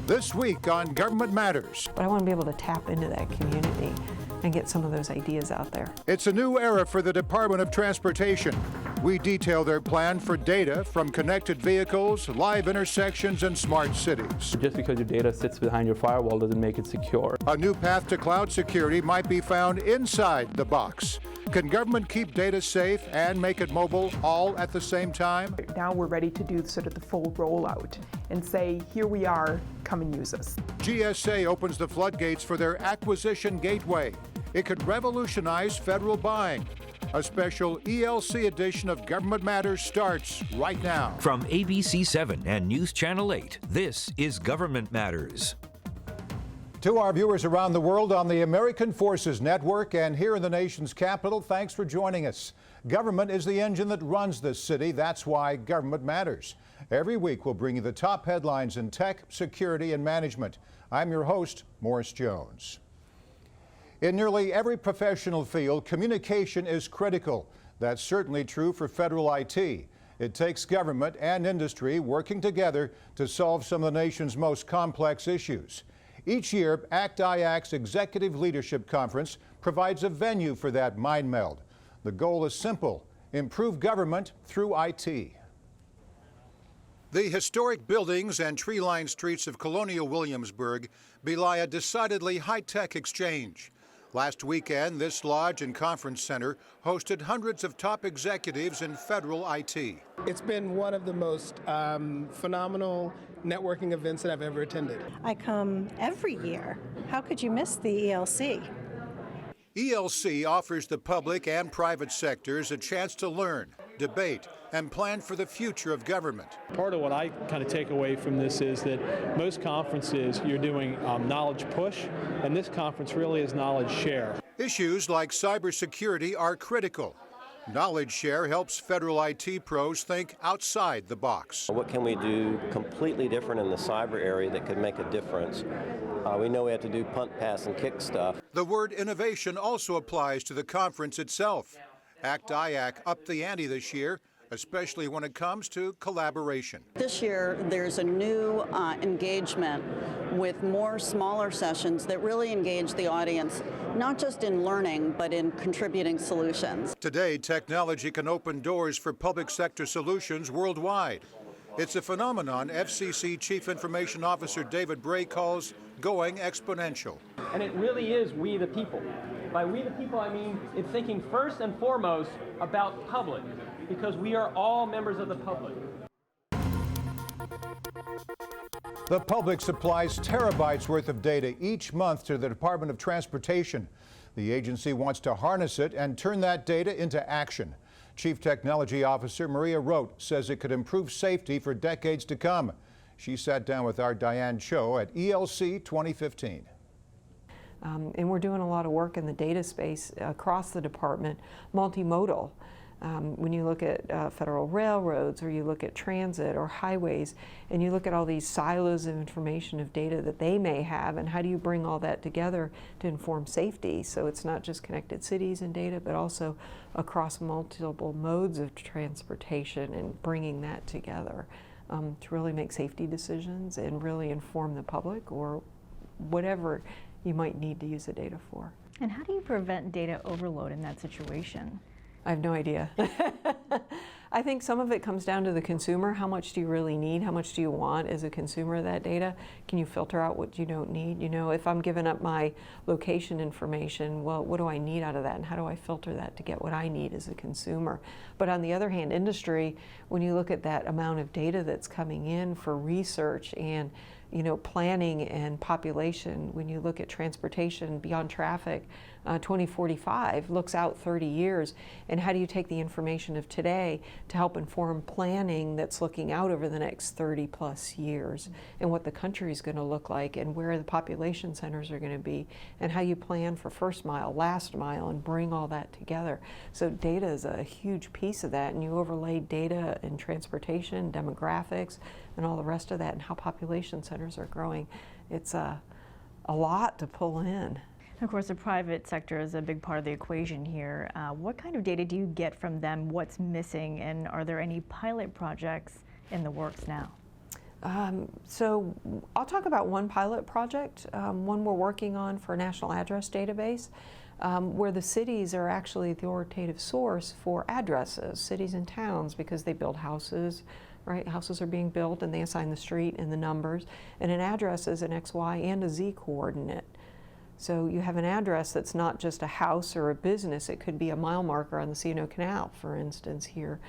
This week on Government Matters. But I want to be able to tap into that community and get some of those ideas out there. It's a new era for the Department of Transportation. We detail their plan for data from connected vehicles, live intersections, and smart cities. Just because your data sits behind your firewall doesn't make it secure. A new path to cloud security might be found inside the box. Can government keep data safe and make it mobile all at the same time? Now we're ready to do sort of the full rollout and say, here we are, come and use us. GSA opens the floodgates for their acquisition gateway. It could revolutionize federal buying. A special ELC edition of Government Matters starts right now. From ABC 7 and News Channel 8, this is Government Matters. To our viewers around the world on the American Forces Network and here in the nation's capital, thanks for joining us. Government is the engine that runs this city. That's why Government Matters. Every week we'll bring you the top headlines in tech, security, and management. I'm your host, Morris Jones. In nearly every professional field, communication is critical. That's certainly true for federal IT. It takes government and industry working together to solve some of the nation's most complex issues. Each year, ACT-IAC's Executive Leadership Conference provides a venue for that mind meld. The goal is simple: improve government through IT. The historic buildings and tree-lined streets of colonial Williamsburg belie a decidedly high-tech exchange. Last weekend, this lodge and conference center hosted hundreds of top executives in federal IT. It's been one of the most phenomenal networking events that I've ever attended. I come every year. How could you miss the ELC? ELC offers the public and private sectors a chance to learn, debate, and plan for the future of government. Part of what I kind of take away from this is that most conferences you're doing knowledge push, and this conference really is knowledge share. Issues like cybersecurity are critical. Knowledge share helps federal IT pros think outside the box. What can we do completely different in the cyber area that could make a difference? We know we have to do punt, pass, and kick stuff. The word innovation also applies to the conference itself. ACT-IAC upped the ante this year, especially when it comes to collaboration. This year, there's a new engagement with more smaller sessions that really engage the audience, not just in learning, but in contributing solutions. Today, technology can open doors for public sector solutions worldwide. It's a phenomenon FCC Chief Information Officer David Bray calls going exponential. And it really is we the people. By we the people, I mean it's thinking first and foremost about public, because we are all members of the public. The public supplies terabytes worth of data each month to the Department of Transportation. The agency wants to harness it and turn that data into action. Chief Technology Officer Maria Roat says it could improve safety for decades to come. She sat down with our Diane Cho at ELC 2015. And we're doing a lot of work in the data space across the department, multimodal. When you look at federal railroads, or you look at transit or highways, and you look at all these silos of information of data that they may have, and how do you bring all that together to inform safety? So it's not just connected cities and data, but also across multiple modes of transportation, and bringing that together to really make safety decisions and really inform the public or whatever you might need to use the data for. And how do you prevent data overload in that situation? I have no idea. I think some of it comes down to the consumer. How much do you really need? How much do you want as a consumer of that data? Can you filter out what you don't need? You know, if I'm giving up my location information, well, what do I need out of that? And how do I filter that to get what I need as a consumer? But on the other hand, industry, when you look at that amount of data that's coming in for research and planning and population, when you look at transportation beyond traffic, 2045 looks out 30 years. And how do you take the information of today to help inform planning that's looking out over the next 30 plus years, and what the country is going to look like, and where the population centers are going to be, and how you plan for first mile, last mile, and bring all that together. So data is a huge piece of that, and you overlay data in transportation, demographics, and all the rest of that, and how population centers are growing. It's a lot to pull in. Of course, the private sector is a big part of the equation here. What kind of data do you get from them? What's missing? And are there any pilot projects in the works now? So I'll talk about one pilot project, one we're working on for a national address database, where the cities are actually the authoritative source for addresses, cities and towns, because they build houses, right? Houses are being built and they assign the street and the numbers, and an address is an X, Y, and a Z coordinate. So you have an address that's not just a house or a business. It could be a mile marker on the C&O Canal, for instance, here.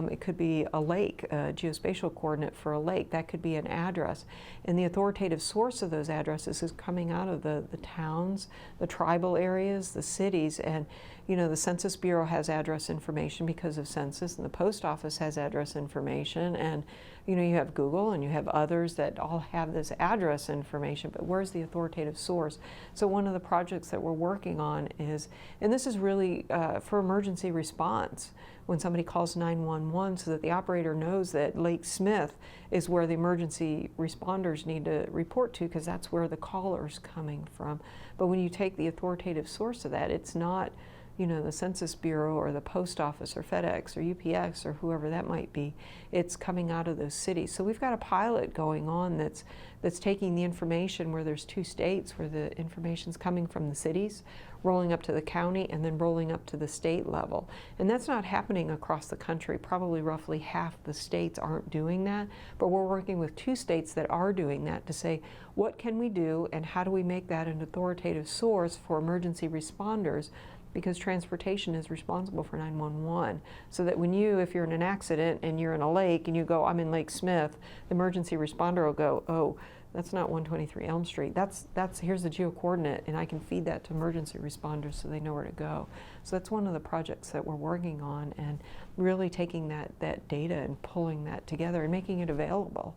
It could be a lake, a geospatial coordinate for a lake. That could be an address. And the authoritative source of those addresses is coming out of the towns, the tribal areas, the cities. And, you know, the Census Bureau has address information because of census, and the post office has address information. And, you know, you have Google and you have others that all have this address information, but where's the authoritative source? So one of the projects that we're working on is, and this is really for emergency response, when somebody calls 911, so that the operator knows that Lake Smith is where the emergency responders need to report to, because that's where the caller's coming from. But when you take the authoritative source of that, it's not, you know, the Census Bureau or the post office or FedEx or UPS or whoever that might be. It's coming out of those cities. So we've got a pilot going on that's taking the information where there's 2 states where the information's coming from the cities, rolling up to the county, and then rolling up to the state level. And that's not happening across the country. Probably roughly half the states aren't doing that, but we're working with 2 states that are doing that to say, what can we do and how do we make that an authoritative source for emergency responders, because transportation is responsible for 911. So that when you, if you're in an accident and you're in a lake and you go, I'm in Lake Smith, the emergency responder will go, oh, that's not 123 Elm Street. That's here's the geocoordinate, and I can feed that to emergency responders so they know where to go. So that's one of the projects that we're working on, and really taking that data and pulling that together and making it available.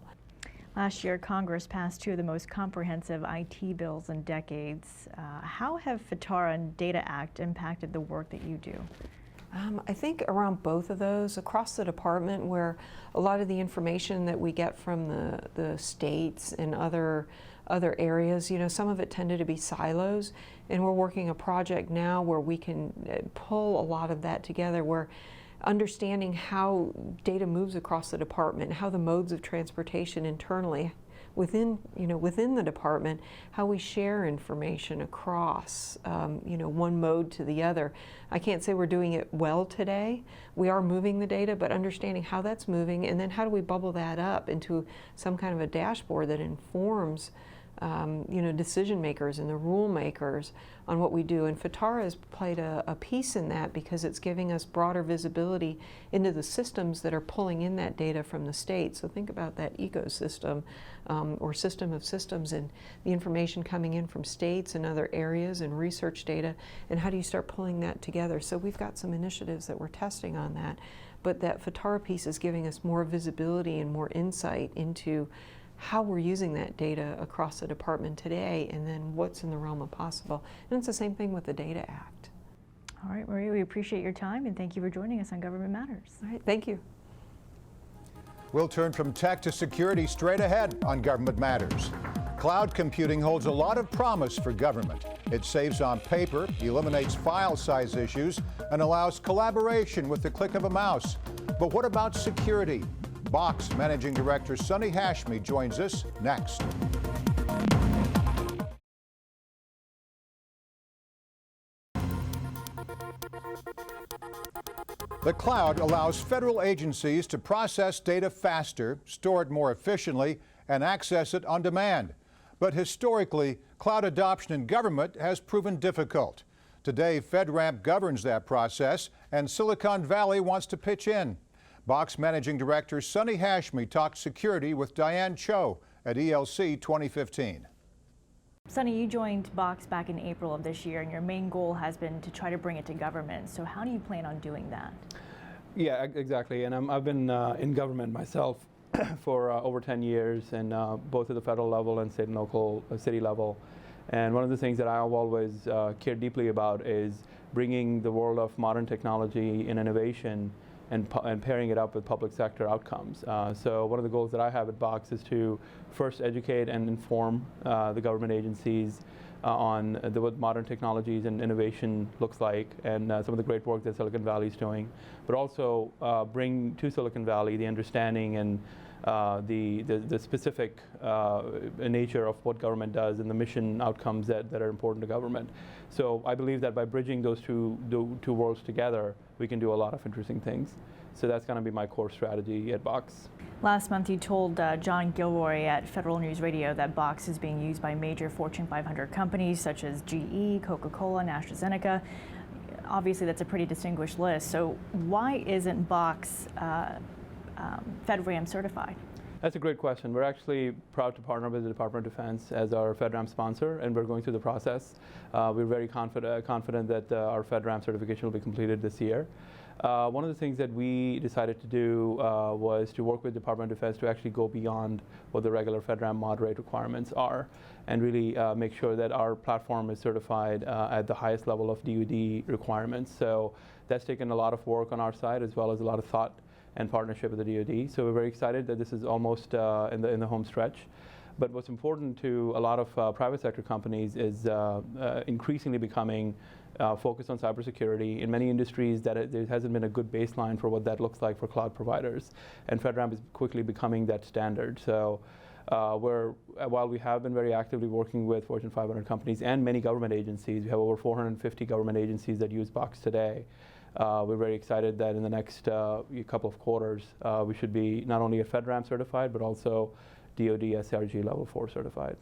Last year, Congress passed 2 of the most comprehensive IT bills in decades. How have FITARA and Data Act impacted the work that you do? I think around both of those, across the department, where a lot of the information that we get from the states and other areas, you know, some of it tended to be silos, and we're working a project now where we can pull a lot of that together, where understanding how data moves across the department, how the modes of transportation internally within the department, how we share information across one mode to the other. I can't say we're doing it well today. We are moving the data, but understanding how that's moving, and then how do we bubble that up into some kind of a dashboard that informs decision makers and the rule makers on what we do. And FITARA has played a piece in that, because it's giving us broader visibility into the systems that are pulling in that data from the state. So think about that ecosystem or system of systems, and the information coming in from states and other areas and research data, and how do you start pulling that together. So we've got some initiatives that we're testing on that, but that FITARA piece is giving us more visibility and more insight into how we're using that data across the department today, and then what's in the realm of possible. And it's the same thing with the Data Act. All right, Maria, we appreciate your time, and thank you for joining us on Government Matters. All right, thank you. We'll turn from tech to security straight ahead on Government Matters. Cloud computing holds a lot of promise for government. It saves on paper, eliminates file size issues, and allows collaboration with the click of a mouse. But what about security? Box Managing Director Sonny Hashmi joins us next. The cloud allows federal agencies to process data faster, store it more efficiently, and access it on demand. But historically, cloud adoption in government has proven difficult. Today, FedRAMP governs that process, and Silicon Valley wants to pitch in. Box Managing Director Sonny Hashmi talked security with Diane Cho at ELC 2015. Sonny, you joined Box back in April of this year, and your main goal has been to try to bring it to government. So how do you plan on doing that? Yeah, exactly. And I've been in government myself for over 10 years, and both at the federal level and state and local city level. And one of the things that I've always cared deeply about is bringing the world of modern technology and innovation and pairing it up with public sector outcomes. So one of the goals that I have at Box is to first educate and inform the government agencies on what modern technologies and innovation looks like, and some of the great work that Silicon Valley is doing, but also bring to Silicon Valley the understanding and the specific nature of what government does and the mission outcomes that are important to government. So I believe that by bridging those two worlds together, we can do a lot of interesting things. So that's going to be my core strategy at Box. Last month, you told John Gilroy at Federal News Radio that Box is being used by major Fortune 500 companies such as GE, Coca-Cola, and AstraZeneca. Obviously, that's a pretty distinguished list. So why isn't Box FedRAMP certified? That's a great question. We're actually proud to partner with the Department of Defense as our FedRAMP sponsor, and we're going through the process. We're very confident that our FedRAMP certification will be completed this year. One of the things that we decided to do was to work with the Department of Defense to actually go beyond what the regular FedRAMP moderate requirements are, and really make sure that our platform is certified at the highest level of DoD requirements. So that's taken a lot of work on our side, as well as a lot of thought and partnership with the DoD. So we're very excited that this is almost in the home stretch. But what's important to a lot of private sector companies is increasingly becoming focused on cybersecurity. In many industries, there hasn't been a good baseline for what that looks like for cloud providers, and FedRAMP is quickly becoming that standard. So while we have been very actively working with Fortune 500 companies and many government agencies, we have over 450 government agencies that use Box today. We're very excited that in the next couple of quarters, we should be not only a FedRAMP certified, but also DoD SRG Level 4 certified.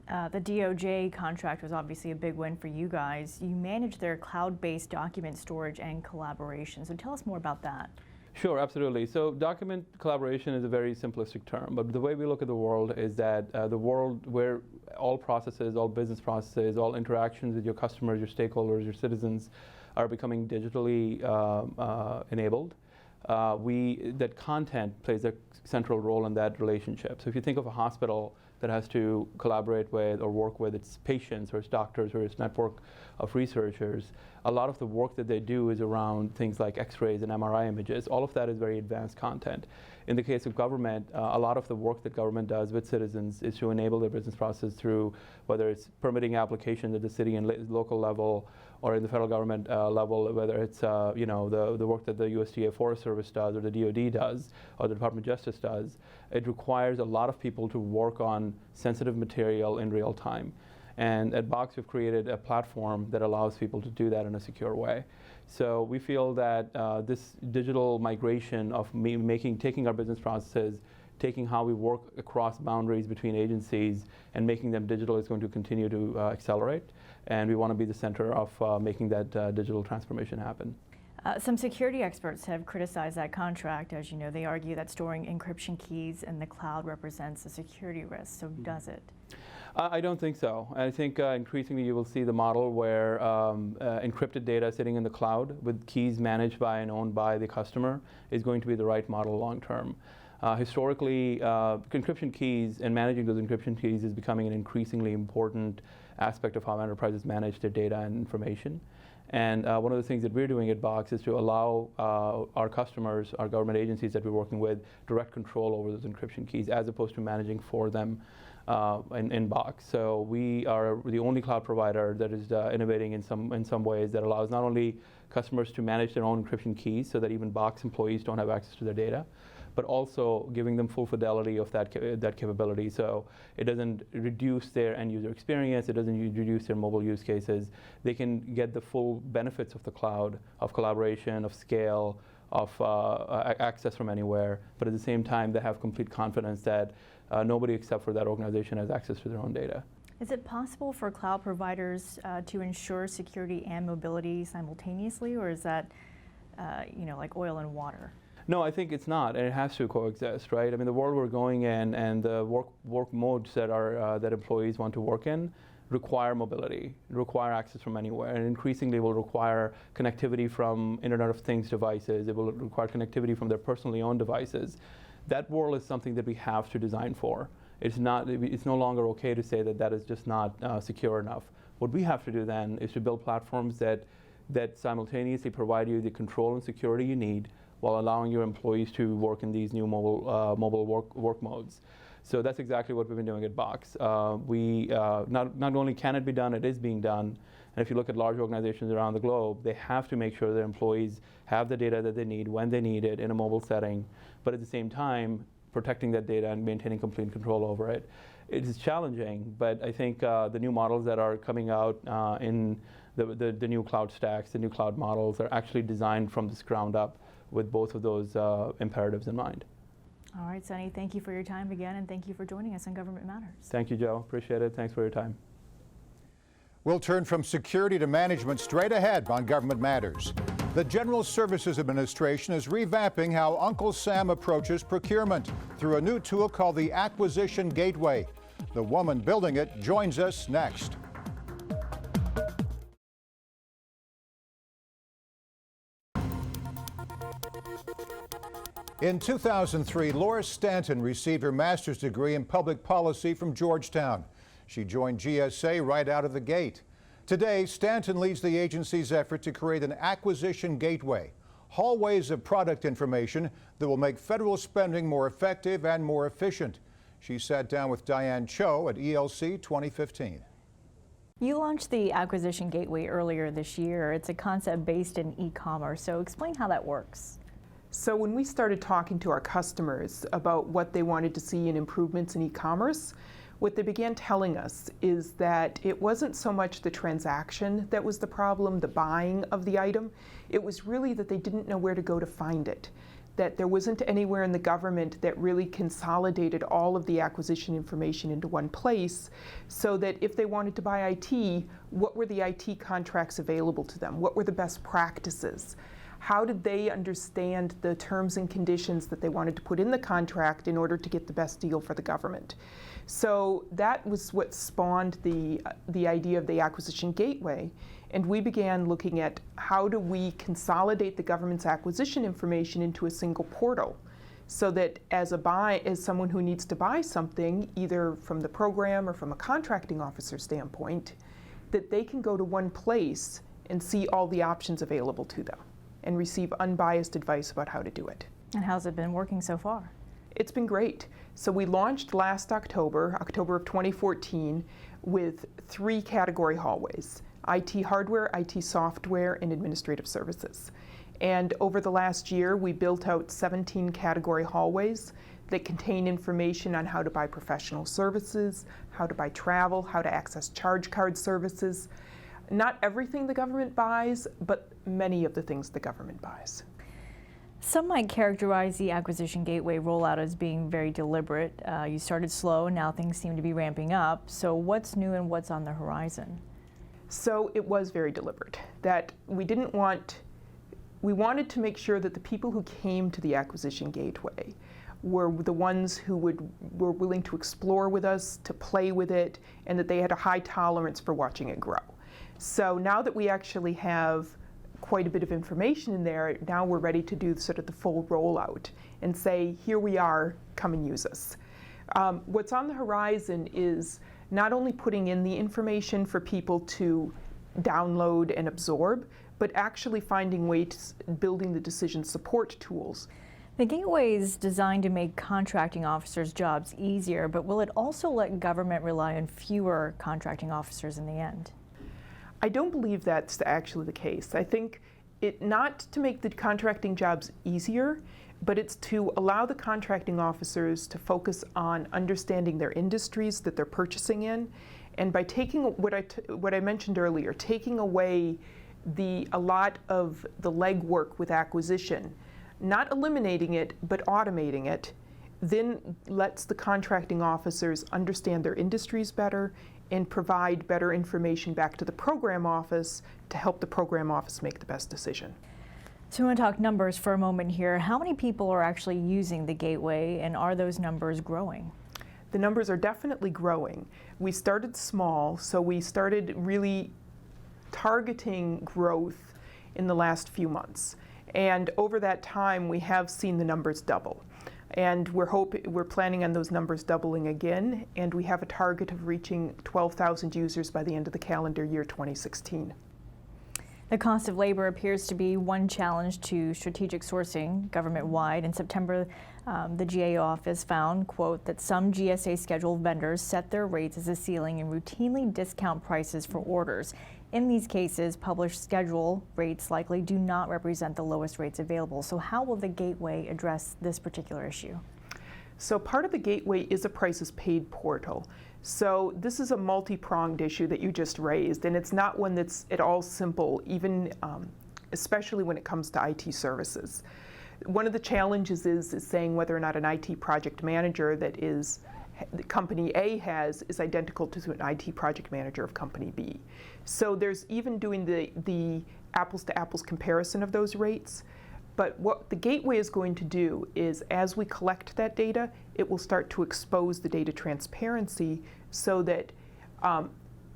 The DOJ contract was obviously a big win for you guys. You manage their cloud-based document storage and collaboration. So tell us more about that. Sure, absolutely. So document collaboration is a very simplistic term, but the way we look at the world is that the world where all processes, all business processes, all interactions with your customers, your stakeholders, your citizens are becoming digitally enabled. That content plays a central role in that relationship. So if you think of a hospital that has to collaborate with or work with its patients or its doctors or its network of researchers, a lot of the work that they do is around things like X-rays and MRI images. All of that is very advanced content. In the case of government, a lot of the work that government does with citizens is to enable their business process through whether it's permitting applications at the city and local level, or in the federal government level, whether it's the work that the USDA Forest Service does, or the DoD does, or the Department of Justice does. It requires a lot of people to work on sensitive material in real time. And at Box, we've created a platform that allows people to do that in a secure way. So we feel that this digital migration of taking our business processes, taking how we work across boundaries between agencies and making them digital is going to continue to accelerate. And we want to be the center of making that digital transformation happen. Some security experts have criticized that contract. As you know, they argue that storing encryption keys in the cloud represents a security risk. So does it? I don't think so. I think increasingly you will see the model where encrypted data sitting in the cloud with keys managed by and owned by the customer is going to be the right model long term. Historically, encryption keys and managing those encryption keys is becoming an increasingly important aspect of how enterprises manage their data and information. And one of the things that we're doing at Box is to allow our customers, our government agencies that we're working with, direct control over those encryption keys as opposed to managing for them in Box. So we are the only cloud provider that is innovating in some ways that allows not only customers to manage their own encryption keys so that even Box employees don't have access to their data, but also giving them full fidelity of that capability. So it doesn't reduce their end user experience, it doesn't reduce their mobile use cases. They can get the full benefits of the cloud, of collaboration, of scale, of access from anywhere, but at the same time they have complete confidence that nobody except for that organization has access to their own data. Is it possible for cloud providers to ensure security and mobility simultaneously, or is that like oil and water? No, I think it's not, and it has to coexist, right? I mean, the world we're going in and the work modes that that employees want to work in require mobility, require access from anywhere, and increasingly will require connectivity from Internet of Things devices. It will require connectivity from their personally owned devices. That world is something that we have to design for. It's no longer okay to say that that is just not secure enough. What we have to do then is to build platforms that simultaneously provide you the control and security you need, while allowing your employees to work in these new mobile work modes. So that's exactly what we've been doing at Box. Not only can it be done, it is being done. And if you look at large organizations around the globe, they have to make sure their employees have the data that they need when they need it in a mobile setting. But at the same time, protecting that data and maintaining complete control over it. It is challenging, but I think the new models that are coming out in the new cloud stacks, the new cloud models, are actually designed from this ground up with both of those imperatives in mind. All right, Sonny, thank you for your time again, and thank you for joining us on Government Matters. Thank you, Joe. Appreciate it. Thanks for your time. We'll turn from security to management straight ahead on Government Matters. The General Services Administration is revamping how Uncle Sam approaches procurement through a new tool called the Acquisition Gateway. The woman building it joins us next. In 2003, Laura Stanton received her master's degree in public policy from Georgetown. She joined GSA right out of the gate. Today, Stanton leads the agency's effort to create an acquisition gateway, hallways of product information that will make federal spending more effective and more efficient. She sat down with Diane Cho at ELC 2015. You launched the Acquisition Gateway earlier this year. It's a concept based in e-commerce, so explain how that works. So when we started talking to our customers about what they wanted to see in improvements in e-commerce, what they began telling us is that it wasn't so much the transaction that was the problem, the buying of the item. It was really that they didn't know where to go to find it, that there wasn't anywhere in the government that really consolidated all of the acquisition information into one place, so that if they wanted to buy IT, what were the IT contracts available to them? What were the best practices? How did they understand the terms and conditions that they wanted to put in the contract in order to get the best deal for the government? So that was what spawned the idea of the Acquisition Gateway. And we began looking at how do we consolidate the government's acquisition information into a single portal, so that as someone who needs to buy something, either from the program or from a contracting officer standpoint, that they can go to one place and see all the options available to them and receive unbiased advice about how to do it. And how's it been working so far? It's been great. So we launched last October of 2014, with 3 category hallways: IT hardware, IT software, and administrative services. And over the last year, we built out 17 category hallways that contain information on how to buy professional services, how to buy travel, how to access charge card services. Not everything the government buys, but many of the things the government buys. Some might characterize the Acquisition Gateway rollout as being very deliberate. You started slow, and now things seem to be ramping up. So what's new and what's on the horizon? So it was very deliberate. That we wanted to make sure that the people who came to the Acquisition Gateway were the ones who were willing to explore with us, to play with it, and that they had a high tolerance for watching it grow. So now that we actually have quite a bit of information in there, now we're ready to do sort of the full rollout and say, here we are, come and use us. What's on the horizon is not only putting in the information for people to download and absorb, but actually finding ways, building the decision support tools. The Gateway is designed to make contracting officers' jobs easier, but will it also let government rely on fewer contracting officers in the end? I don't believe that's actually the case. I think it not to make the contracting jobs easier, but it's to allow the contracting officers to focus on understanding their industries that they're purchasing in, and by taking what I mentioned earlier, taking away a lot of the legwork with acquisition, not eliminating it, but automating it, then lets the contracting officers understand their industries better and provide better information back to the program office to help the program office make the best decision. So we want to talk numbers for a moment here. How many people are actually using the Gateway, and are those numbers growing? The numbers are definitely growing. We started small, so we started really targeting growth in the last few months. And over that time, we have seen the numbers double. And we're planning on those numbers doubling again, and we have a target of reaching 12,000 users by the end of the calendar year 2016. The cost of labor appears to be one challenge to strategic sourcing government-wide. In September, the GAO office found, quote, that some GSA scheduled vendors set their rates as a ceiling and routinely discount prices for orders. In these cases, published schedule rates likely do not represent the lowest rates available. So how will the Gateway address this particular issue? So part of the gateway is a prices paid portal. So this is a multi-pronged issue that you just raised, and it's not one that's at all simple, even especially when it comes to IT services. One of the challenges is saying whether or not an IT project manager that is the company A has is identical to an IT project manager of company B. So there's even doing the apples to apples comparison of those rates. But what the gateway is going to do is, as we collect that data, it will start to expose the data transparency so that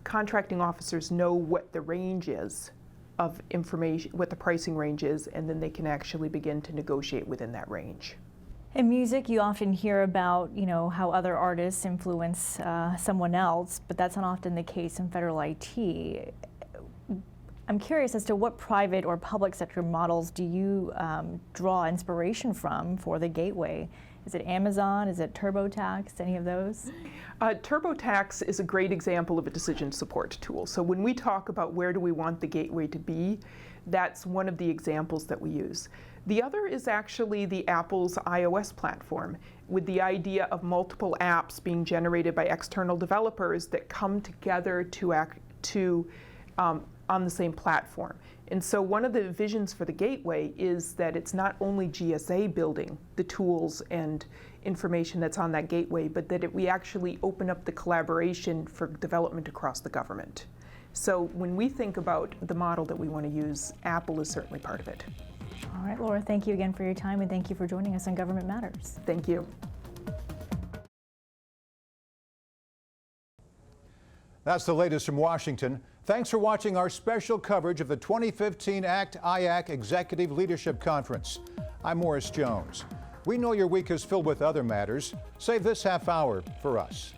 contracting officers know what the range is of information, what the pricing range is, and then they can actually begin to negotiate within that range. In music, you often hear about, how other artists influence someone else, but that's not often the case in federal IT. I'm curious as to what private or public sector models do you draw inspiration from for the gateway? Is it Amazon? Is it TurboTax? Any of those? TurboTax is a great example of a decision support tool. So when we talk about where do we want the gateway to be, that's one of the examples that we use. The other is actually the Apple's iOS platform, with the idea of multiple apps being generated by external developers that come together on the same platform. And so one of the visions for the gateway is that it's not only GSA building the tools and information that's on that gateway, but that we actually open up the collaboration for development across the government. So when we think about the model that we want to use, Apple is certainly part of it. All right, Laura, thank you again for your time, and thank you for joining us on Government Matters. Thank you. That's the latest from Washington. Thanks for watching our special coverage of the 2015 ACT-IAC Executive Leadership Conference. I'm Morris Jones. We know your week is filled with other matters. Save this half hour for us.